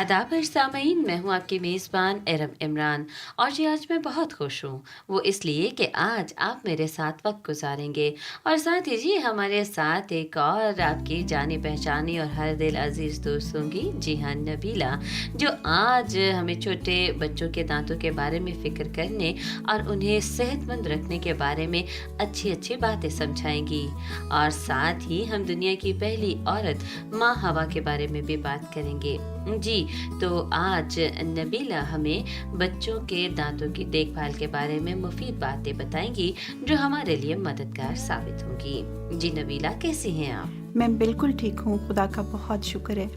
आदाब सामीन, मैं हूँ आपकी मेज़बान एरम इमरान। और जी आज मैं बहुत खुश हूँ, वो इसलिए कि आज आप मेरे साथ वक्त गुजारेंगे और साथ ही जी हमारे साथ एक और आपकी जानी पहचानी और हर दिल अजीज़ दोस्त होंगी, जी हाँ नबीला, जो आज हमें छोटे बच्चों के दांतों के बारे में फ़िक्र करने और उन्हें सेहतमंद रखने के बारे में अच्छी अच्छी बातें समझाएंगी। और साथ ही हम दुनिया की पहली औरत माँ हवा के बारे में भी बात करेंगे। जी, तो आज नबीला हमें बच्चों के दांतों की देखभाल के बारे में मुफीद बातें बताएंगी जो हमारे लिए मददगार साबित होंगी। जी नबीला, कैसी हैं आप? मैं बिल्कुल ठीक हूँ, खुदा का बहुत शुक्र है।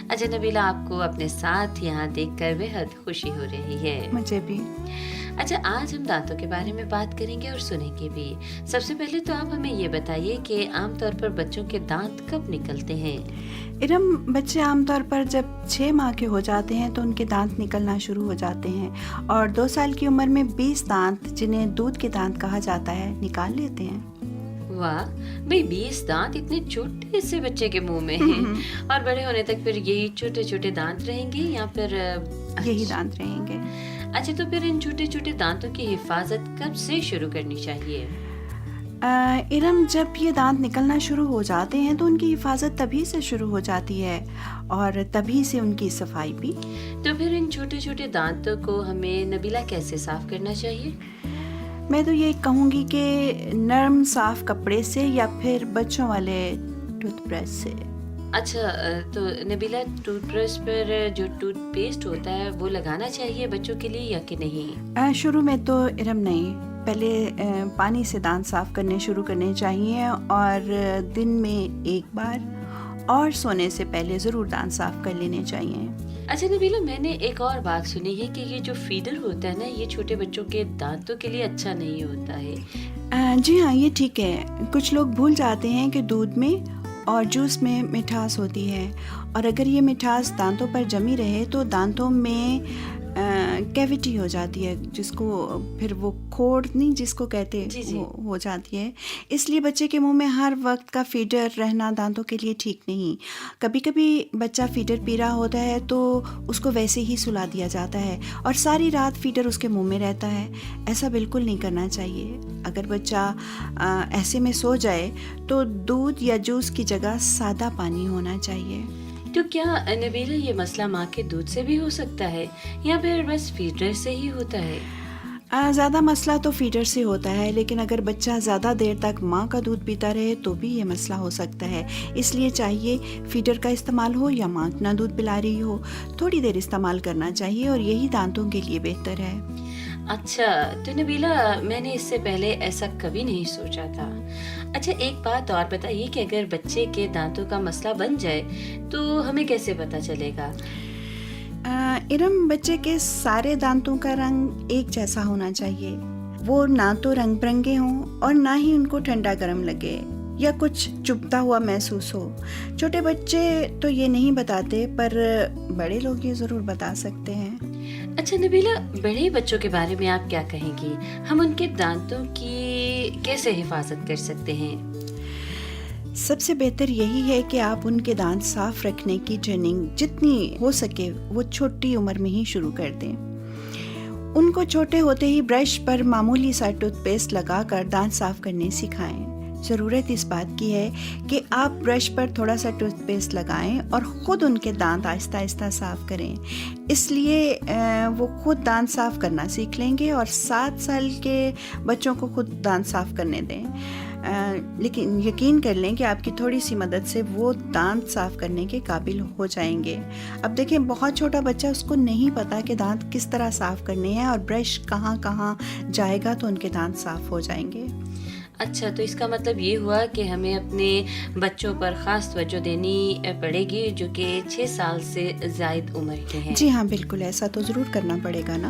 अच्छा नबीला, आपको अपने साथ यहाँ देखकर बेहद खुशी हो रही है। मुझे भी। अच्छा, आज हम दांतों के बारे में बात करेंगे और सुनेंगे भी। सबसे पहले तो आप हमें ये बताइए कि आमतौर पर बच्चों के दांत कब निकलते हैं? इरम, बच्चे आमतौर पर जब 6 माह के हो जाते हैं तो उनके दांत निकलना शुरू हो जाते हैं और 2 साल की उम्र में 20 दांत, जिन्हें दूध के दांत कहा जाता है, निकाल लेते हैं। वाह भाई, 20 दांत इतने छोटे से बच्चे के मुंह में हैं। और बड़े होने तक फिर यही छोटे छोटे दांत रहेंगे या फिर यही दांत रहेंगे। अच्छा, तो फिर इन छोटे छोटे दांतों की हिफाजत कब से शुरू करनी चाहिए? इरम, जब ये दांत निकलना शुरू हो जाते हैं तो उनकी हिफाजत तभी से शुरू हो जाती है और तभी से उनकी सफाई भी। तो फिर इन छोटे छोटे दांतों को हमें नबीला कैसे साफ करना चाहिए? मैं तो ये कहूँगी कि नरम साफ कपड़े से या फिर बच्चों वाले टूथब्रश से। अच्छा, तो नबीला टूथब्रश पर जो टूथपेस्ट होता है वो लगाना चाहिए बच्चों के लिए या कि नहीं? शुरू में तो इरम नहीं, पहले पानी से दांत साफ करने शुरू करने चाहिए और दिन में एक बार और सोने से पहले ज़रूर दांत साफ कर लेने चाहिए। अच्छा नबीला, मैंने एक और बात सुनी है कि ये जो फीडर होता है ना, ये छोटे बच्चों के दांतों के लिए अच्छा नहीं होता है। जी हाँ, ये ठीक है। कुछ लोग भूल जाते हैं कि दूध में और जूस में मिठास होती है और अगर ये मिठास दांतों पर जमी रहे तो दांतों में कैविटी हो जाती है, जिसको फिर वो खोड़ नहीं जिसको कहते हैं वो हो जाती है। इसलिए बच्चे के मुंह में हर वक्त का फीडर रहना दांतों के लिए ठीक नहीं। कभी कभी बच्चा फीडर पी रहा होता है तो उसको वैसे ही सुला दिया जाता है और सारी रात फीडर उसके मुंह में रहता है। ऐसा बिल्कुल नहीं करना चाहिए। अगर बच्चा ऐसे में सो जाए तो दूध या जूस की जगह सादा पानी होना चाहिए। तो क्या नबीला ये मसला माँ के दूध से भी हो सकता है या फिर बस फीडर से ही होता है? ज़्यादा मसला तो फीडर से होता है, लेकिन अगर बच्चा ज़्यादा देर तक माँ का दूध पीता रहे तो भी ये मसला हो सकता है। इसलिए चाहिए फीडर का इस्तेमाल हो या माँ अपना दूध पिला रही हो, थोड़ी देर इस्तेमाल करना चाहिए और यही दांतों के लिए बेहतर है। अच्छा, तो नबीला, मैंने इससे पहले ऐसा कभी नहीं सोचा था। अच्छा, एक बात और बताइए कि अगर बच्चे के दांतों का मसला बन जाए तो हमें कैसे पता चलेगा? इरम, बच्चे के सारे दांतों का रंग एक जैसा होना चाहिए। वो ना तो रंग बिरंगे हों और ना ही उनको ठंडा गर्म लगे या कुछ चुभता हुआ महसूस हो। छोटे बच्चे तो ये नहीं बताते, पर बड़े लोग ये ज़रूर बता सकते हैं। अच्छा नबीला, बड़े बच्चों के बारे में आप क्या कहेंगी? हम उनके दांतों की कैसे हिफाजत कर सकते हैं? सबसे बेहतर यही है कि आप उनके दांत साफ रखने की ट्रेनिंग जितनी हो सके वो छोटी उम्र में ही शुरू कर दें। उनको छोटे होते ही ब्रश पर मामूली सा टूथपेस्ट लगाकर दांत साफ करने सिखाएं। ज़रूरत इस बात की है कि आप ब्रश पर थोड़ा सा टूथपेस्ट लगाएं और ख़ुद उनके दांत आहिस्ता आहिस्ता साफ़ करें। इसलिए वो खुद दांत साफ़ करना सीख लेंगे और 7 साल के बच्चों को खुद दांत साफ़ करने दें। लेकिन यकीन कर लें कि आपकी थोड़ी सी मदद से वो दांत साफ़ करने के काबिल हो जाएंगे। अब देखें, बहुत छोटा बच्चा, उसको नहीं पता कि दांत किस तरह साफ़ करने हैं और ब्रश कहाँ कहाँ जाएगा तो उनके दांत साफ़ हो जाएंगे। अच्छा, तो इसका मतलब ये हुआ कि हमें अपने बच्चों पर ख़ास तवज्जो देनी पड़ेगी जो कि 6 साल से ज़ायद उम्र के हैं। जी हाँ, बिल्कुल, ऐसा तो ज़रूर करना पड़ेगा ना।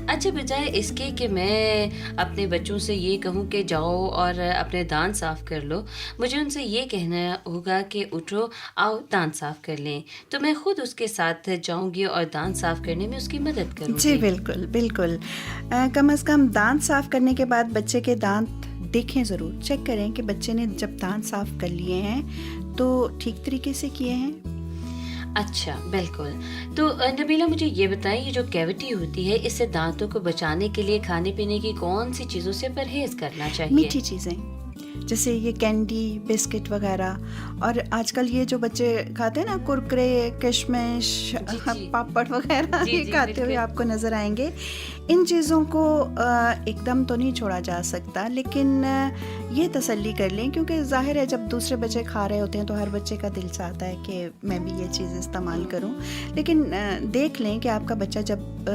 अच्छा, बजाय इसके कि मैं अपने बच्चों से ये कहूँ कि जाओ और अपने दांत साफ़ कर लो, मुझे उनसे ये कहना होगा कि उठो, आओ दांत साफ़ कर लें। तो मैं ख़ुद उसके साथ जाऊँगी और दांत साफ़ करने में उसकी मदद करूँगी। जी बिल्कुल बिल्कुल। कम अज़ कम दांत साफ़ करने के बाद बच्चे के दांत देखें ज़रूर, चेक करें कि बच्चे ने जब दांत साफ़ कर लिए हैं तो ठीक तरीके से किए हैं। अच्छा, बिल्कुल। तो नबीला मुझे ये बताइए, ये जो कैविटी होती है, इससे दाँतों को बचाने के लिए खाने-पीने की कौन-सी चीज़ों से परहेज़ करना चाहिए? मीठी चीज़ें, जैसे ये कैंडी, बिस्किट वगैरह, और आजकल ये जो बच्चे खाते हैं ना कुरकुरे, किशमिश, जी, जी। पापड़ वगैरह जी, ये जी, खाते हुए बिल्कुल। आपको नज़र आएंगे। इन चीज़ों को एकदम तो नहीं छोड़ा जा सकता, लेकिन ये तसल्ली कर लें, क्योंकि ज़ाहिर है जब दूसरे बच्चे खा रहे होते हैं तो हर बच्चे का दिल चाहता है कि मैं भी ये चीज़ इस्तेमाल करूं। लेकिन देख लें कि आपका बच्चा जब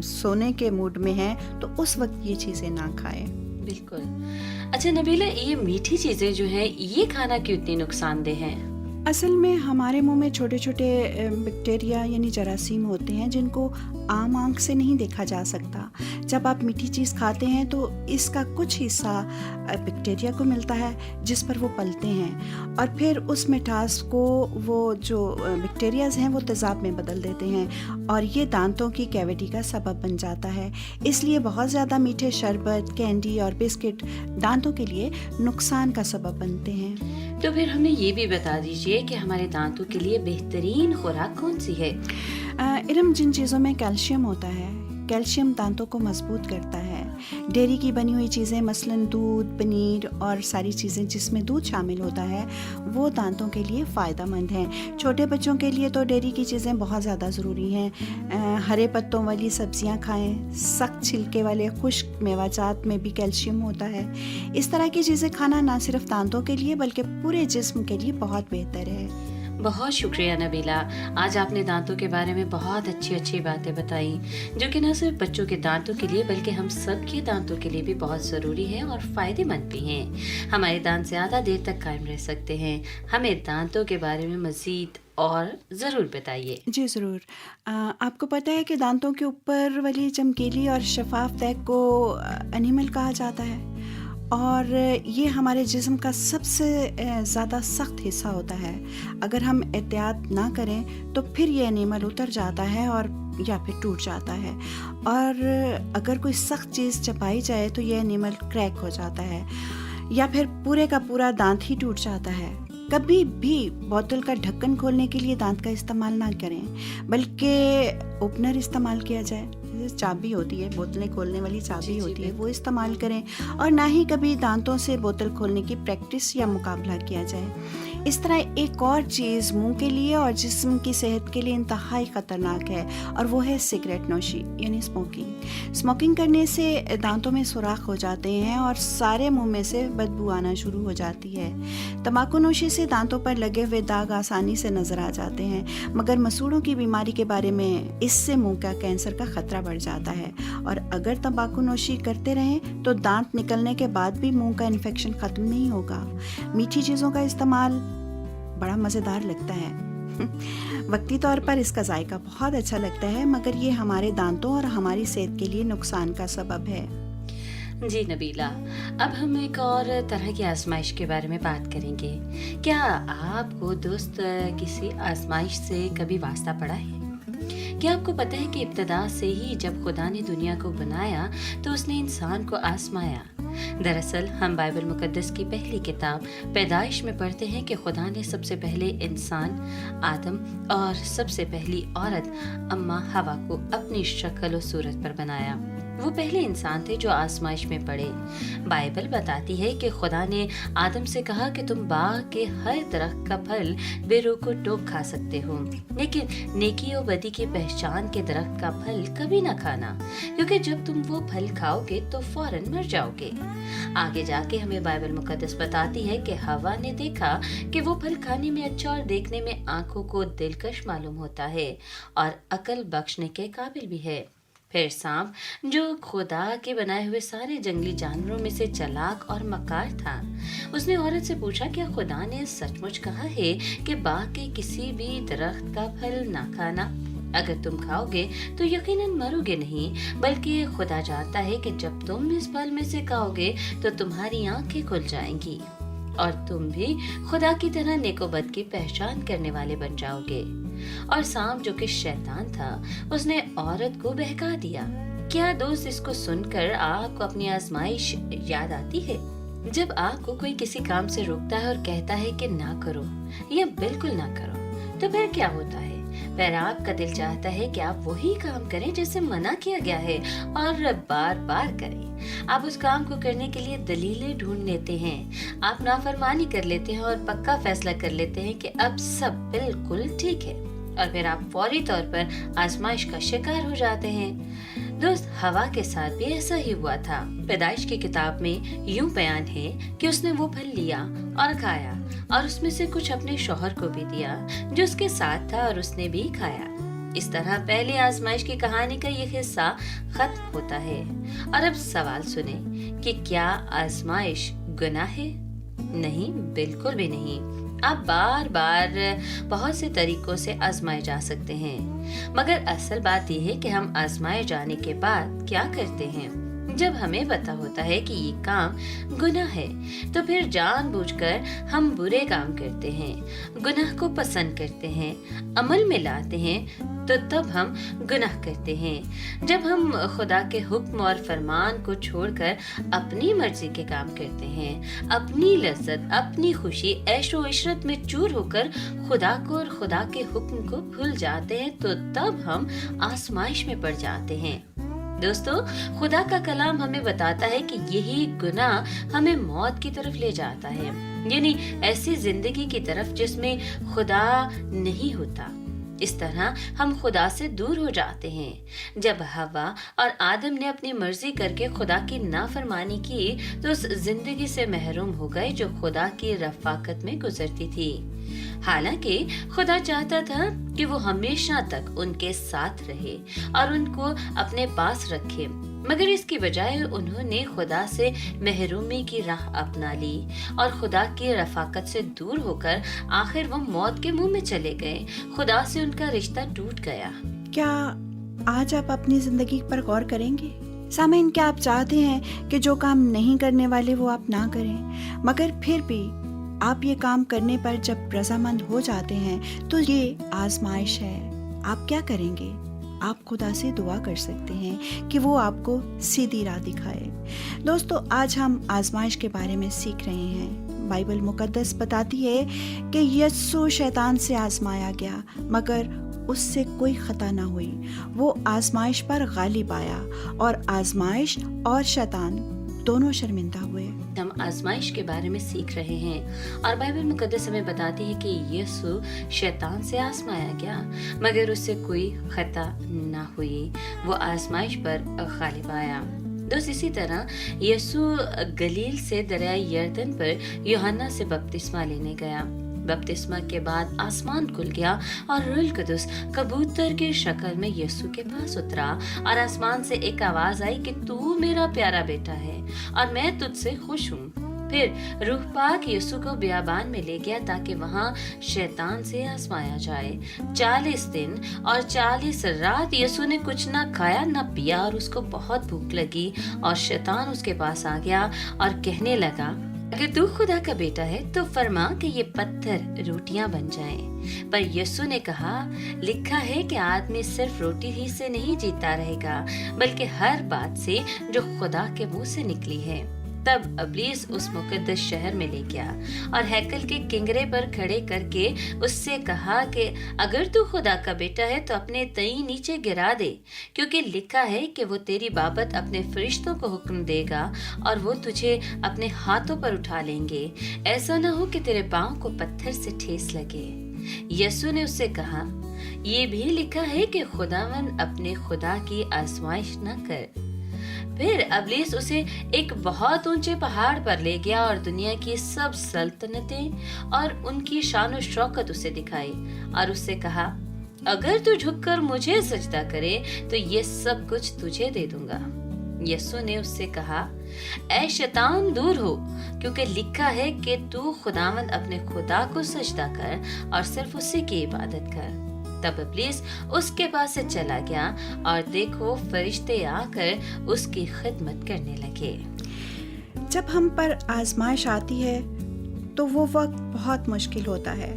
सोने के मूड में है तो उस वक्त ये चीज़ें ना खाए। बिल्कुल। अच्छा नबीला, ये मीठी चीज़ें जो हैं, ये खाना क्यों इतनी नुकसानदेह हैं? असल में हमारे मुंह में छोटे छोटे बैक्टीरिया यानी जरासीम होते हैं जिनको आम आंख से नहीं देखा जा सकता। जब आप मीठी चीज़ खाते हैं तो इसका कुछ हिस्सा बैक्टीरिया को मिलता है जिस पर वो पलते हैं, और फिर उस मिठास को वो जो बैक्टीरियाज हैं वो तेज़ाब में बदल देते हैं, और ये दांतों की कैविटी का सबब बन जाता है। इसलिए बहुत ज़्यादा मीठे शरबत, कैंडी और बिस्किट दांतों के लिए नुकसान का सबब बनते हैं। तो फिर हमें ये भी बता दीजिए कि हमारे दाँतों के लिए बेहतरीन खुराक कौन-सी है? इरम, जिन चीज़ों में कैल्शियम होता है, कैल्शियम दांतों को मजबूत करता है। डेयरी की बनी हुई चीज़ें मसलन दूध, पनीर और सारी चीज़ें जिसमें दूध शामिल होता है वो दांतों के लिए फ़ायदा मंद हैं। छोटे बच्चों के लिए तो डेयरी की चीज़ें बहुत ज़्यादा ज़रूरी हैं। हरे पत्तों वाली सब्जियां खाएं, सख्त छिलके वाले खुश्क मेवाजात में भी कैल्शियम होता है। इस तरह की चीज़ें खाना ना सिर्फ दांतों के लिए बल्कि पूरे जिस्म के लिए बहुत बेहतर है। बहुत शुक्रिया नबीला, आज आपने दांतों के बारे में बहुत अच्छी बातें बताई, जो कि न सिर्फ बच्चों के दांतों के लिए बल्कि हम सब के दांतों के लिए भी बहुत ज़रूरी है और फ़ायदेमंद भी हैं। हमारे दांत ज़्यादा देर तक कायम रह सकते हैं। हमें दांतों के बारे में मज़ीद और ज़रूर बताइए। जी ज़रूर। आपको पता है कि दांतों के ऊपर वाली चमकीली और शफाफ तह को एनिमल कहा जाता है, और ये हमारे जिस्म का सबसे ज़्यादा सख्त हिस्सा होता है। अगर हम एहतियात ना करें तो फिर ये एनिमल उतर जाता है और या फिर टूट जाता है, और अगर कोई सख्त चीज़ चबाई जाए तो ये एनिमल क्रैक हो जाता है या फिर पूरे का पूरा दांत ही टूट जाता है। कभी भी बोतल का ढक्कन खोलने के लिए दांत का इस्तेमाल ना करें, बल्कि ओपनर इस्तेमाल किया जाए। जैसे चाबी होती है, बोतलें खोलने वाली चाबी होती है, वो इस्तेमाल करें, और ना ही कभी दांतों से बोतल खोलने की प्रैक्टिस या मुकाबला किया जाए। इस तरह एक और चीज़ मुंह के लिए और जिस्म की सेहत के लिए इंतहाई ख़तरनाक है, और वो है सिगरेट नोशी यानी स्मोकिंग। स्मोकिंग करने से दांतों में सुराख हो जाते हैं और सारे मुंह में से बदबू आना शुरू हो जाती है। तंबाकू नोशी से दांतों पर लगे हुए दाग आसानी से नज़र आ जाते हैं, मगर मसूड़ों की बीमारी के बारे में इससे मुंह का कैंसर का खतरा बढ़ जाता है, और अगर तंबाकू नोशी करते रहें तो दांत निकलने के बाद भी मुंह का इन्फेक्शन ख़त्म नहीं होगा। मीठी चीज़ों का इस्तेमाल बड़ा मज़ेदार लगता है वक्ती तौर पर इसका जायका बहुत अच्छा लगता है, मगर ये हमारे दांतों और हमारी सेहत के लिए नुकसान का सबब है। जी नबीला, अब हम एक और तरह की आजमाइश के बारे में बात करेंगे। क्या आपको दोस्त किसी आजमाइश से कभी वास्ता पड़ा है? क्या आपको पता है कि इब्तदा से ही जब खुदा ने दुनिया को बनाया तो उसने इंसान को आजमाया। दरअसल हम बाइबल मुकद्दस की पहली किताब पैदाइश में पढ़ते हैं कि खुदा ने सबसे पहले इंसान आदम और सबसे पहली औरत अम्मा हवा को अपनी शक्ल और सूरत पर बनाया। वो पहले इंसान थे जो आजमाइश में पड़े। बाइबल बताती है कि खुदा ने आदम से कहा कि तुम बाग के हर दरख्त का फल बेरोको टोक खा सकते हो, लेकिन नेकी और बदी की पहचान के दरख्त का फल कभी ना खाना, क्योंकि जब तुम वो फल खाओगे तो फौरन मर जाओगे। आगे जाके हमें बाइबल मुकद्दस बताती है कि हवा ने देखा कि वो फल खाने में अच्छा और देखने में आंखों को दिलकश मालूम होता है और अकल बख्शने के काबिल भी है। फिर सांप, जो खुदा के बनाए हुए सारे जंगली जानवरों में से चालाक और मकार था, उसने औरत से पूछा, क्या खुदा ने सचमुच कहा है कि बाग के किसी भी दरख्त का फल ना खाना? अगर तुम खाओगे तो यकीनन मरोगे नहीं, बल्कि खुदा जानता है कि जब तुम इस फल में से खाओगे तो तुम्हारी आंखें खुल जाएंगी और तुम भी खुदा की तरह नेकोबद की पहचान करने वाले बन जाओगे। और सांप, जो कि शैतान था, उसने औरत को बहका दिया। क्या दोस्त, इसको सुनकर आपको अपनी आजमाइश याद आती है? जब आपको कोई किसी काम से रोकता है और कहता है कि ना करो या बिल्कुल ना करो, तो फिर क्या होता है? फिर आपका दिल चाहता है कि आप वही काम करें जिससे मना किया गया है और बार बार करें। आप उस काम को करने के लिए दलीलें ढूंढ लेते हैं, आप नाफरमानी कर लेते हैं और पक्का फैसला कर लेते हैं कि अब सब बिल्कुल ठीक है, और फिर आप फौरी तौर पर आजमाइश का शिकार हो जाते हैं। दोस्त, हवा के साथ भी ऐसा ही हुआ था। पैदाइश की किताब में यूं बयान है कि उसने वो फल लिया और खाया, और उसमें से कुछ अपने शौहर को भी दिया जो उसके साथ था, और उसने भी खाया। इस तरह पहली आजमाइश की कहानी का ये हिस्सा खत्म होता है। और अब सवाल सुने कि क्या आजमाइश गुनाह है? नहीं, बिल्कुल भी नहीं। आप बार बार बहुत से तरीकों से आजमाए जा सकते हैं, मगर असल बात यह है कि हम आजमाए जाने के बाद क्या करते हैं। जब हमें पता होता है कि ये काम गुनाह है, तो फिर जानबूझकर हम बुरे काम करते हैं, गुनाह को पसंद करते हैं, अमल में लाते हैं, तो तब हम गुनाह करते हैं। जब हम खुदा के हुक्म और फरमान को छोड़कर अपनी मर्जी के काम करते हैं, अपनी लज्जत, अपनी खुशी, ऐशो इशरत में चूर होकर खुदा को और खुदा के हुक्म को भूल जाते हैं, तो तब हम आजमाइश में पड़ जाते हैं। दोस्तों, खुदा का कलाम हमें बताता है कि यही गुनाह हमें मौत की तरफ ले जाता है, यानी ऐसी जिंदगी की तरफ जिसमें खुदा नहीं होता। इस तरह हम खुदा से दूर हो जाते हैं। जब हवा और आदम ने अपनी मर्जी करके खुदा की नाफरमानी की, तो उस जिंदगी से महरूम हो गए जो खुदा की रफाकत में गुजरती थी। हालांकि खुदा चाहता था कि वो हमेशा तक उनके साथ रहे और उनको अपने पास रखे, मगर इसकी बजाय उन्होंने खुदा से महरूमी की राह अपना ली और खुदा की रफाकत से दूर होकर आखिर वो मौत के मुंह में चले गए। खुदा से उनका रिश्ता टूट गया। क्या आज आप अपनी जिंदगी पर गौर करेंगे? सामीन, क्या आप चाहते हैं कि जो काम नहीं करने वाले वो आप ना करें, मगर फिर भी आप ये काम करने पर जब रजामंद हो जाते हैं तो ये आजमाइश है। आप क्या करेंगे? आप खुदा से दुआ कर सकते हैं कि वो आपको सीधी राह दिखाए। दोस्तों, आज हम आजमाइश के बारे में सीख रहे हैं। बाइबल मुकद्दस बताती है कि यीशु शैतान से आजमाया गया, मगर उससे कोई खता ना हुई। वो आजमाइश पर गालिब आया और आजमाइश और शैतान दोनों शर्मिंदा हुए। हम आजमाइश के बारे में सीख रहे हैं और बाइबल मुकद्दस हमें बताती है कि यीशु शैतान से आजमाया गया, मगर उससे कोई खता ना हुई। वो आजमाइश पर गालिब आया। दोस्त, इसी तरह यीशु गलील से दरिया यरदन पर यूहन्ना से बपतिस्मा लेने गया। बपतिस्मा के बाद आसमान खुल गया और रूह कुदुस कबूतर की शक्ल में यीशु के पास उतरा, और आसमान से एक आवाज आई कि तू मेरा प्यारा बेटा है और मैं तुझसे खुश हूँ। फिर रूह पाक यीशु को बियाबान में ले गया ताकि वहाँ शैतान से आजमाया जाए। 40 दिन और 40 रात यीशु ने कुछ ना खाया ना पिया, और उसको बहुत भूख लगी, और शैतान उसके पास आ गया और कहने लगा, अगर तू खुदा का बेटा है तो फरमा कि ये पत्थर रोटियां बन जाएं। पर यीशु ने कहा, लिखा है कि आदमी सिर्फ रोटी ही से नहीं जीता रहेगा, बल्कि हर बात से जो खुदा के मुंह से निकली है। तब इब्लीस उस मुकद्दस शहर में ले गया और हैकल के किंगरे पर खड़े करके उससे कहा कि अगर तू खुदा का बेटा है तो अपने तई नीचे गिरा दे, क्योंकि लिखा है कि वो तेरी बाबत अपने फरिश्तों को हुक्म देगा और वो तुझे अपने हाथों पर उठा लेंगे, ऐसा न हो कि तेरे पांव को पत्थर से ठेस लगे। यीशु ने उससे कहा, ये भी लिखा है कि खुदावंद अपने खुदा की आजमाइश न कर। फिर इब्लीस उसे एक बहुत ऊंचे पहाड़ पर ले गया और दुनिया की सब सल्तनतें और उनकी शान और शौकत उसे दिखाई और उससे कहा, अगर तू झुककर मुझे सजदा करे तो ये सब कुछ तुझे दे दूंगा। यीशु ने उससे कहा, ऐ शैतान दूर हो, क्योंकि लिखा है कि तू खुदावंद अपने खुदा को सजदा कर और सिर्फ उसी की इबादत कर। तब इब्लीस उसके पास से चला गया और देखो फरिश्ते आकर उसकी खिदमत करने लगे। जब हम पर आजमाइश आती है तो वो वक्त बहुत मुश्किल होता है,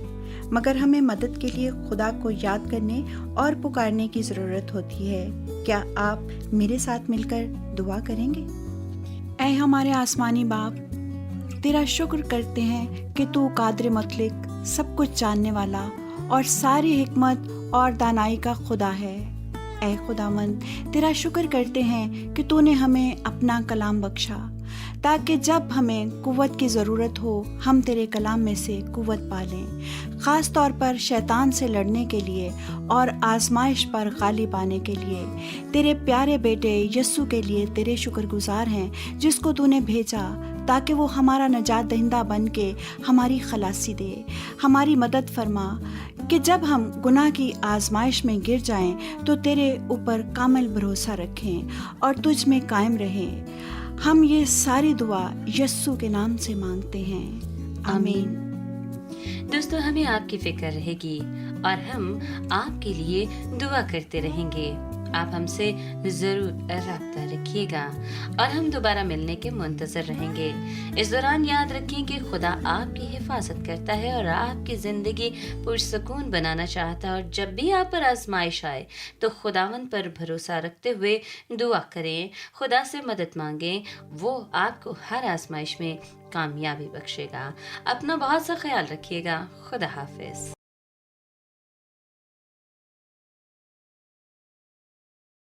मगर हमें मदद के लिए खुदा को याद करने और पुकारने की ज़रूरत होती है। क्या आप मेरे साथ मिलकर दुआ करेंगे? ऐ हमारे आसमानी बाप, तेरा शुक्र करते हैं कि तू कादिर मुतलक, सब कुछ जानने वाला اور ساری حکمت اور دانائی کا خدا ہے۔ اے خداوند، تیرا شکر کرتے ہیں کہ تو نے ہمیں اپنا کلام بخشا، تاکہ جب ہمیں قوت کی ضرورت ہو ہم تیرے کلام میں سے قوت پالیں، خاص طور پر شیطان سے لڑنے کے لیے اور آزمائش پر غالب آنے کے لیے۔ تیرے پیارے بیٹے یسوع کے لیے تیرے شکر گزار ہیں، جس کو تو نے بھیجا تاکہ وہ ہمارا نجات دہندہ بن کے ہماری خلاصی دے۔ ہماری مدد فرما کہ جب ہم گناہ کی آزمائش میں گر جائیں تو تیرے اوپر کامل بھروسہ رکھیں اور تجھ میں قائم رہیں۔ ہم یہ ساری دعا یسوع کے نام سے مانگتے ہیں، آمین۔ دوستو، ہمیں آپ کی فکر رہے گی اور ہم آپ کے لیے دعا کرتے رہیں گے۔ آپ ہم سے ضرور رابطہ رکھیے گا اور ہم دوبارہ ملنے کے منتظر رہیں گے۔ اس دوران یاد رکھیں کہ خدا آپ کی حفاظت کرتا ہے اور آپ کی زندگی پرسکون بنانا چاہتا ہے، اور جب بھی آپ پر آزمائش آئے تو خداوند پر بھروسہ رکھتے ہوئے دعا کریں، خدا سے مدد مانگیں، وہ آپ کو ہر آزمائش میں کامیابی بخشے گا۔ اپنا بہت سا خیال رکھیے گا۔ خدا حافظ۔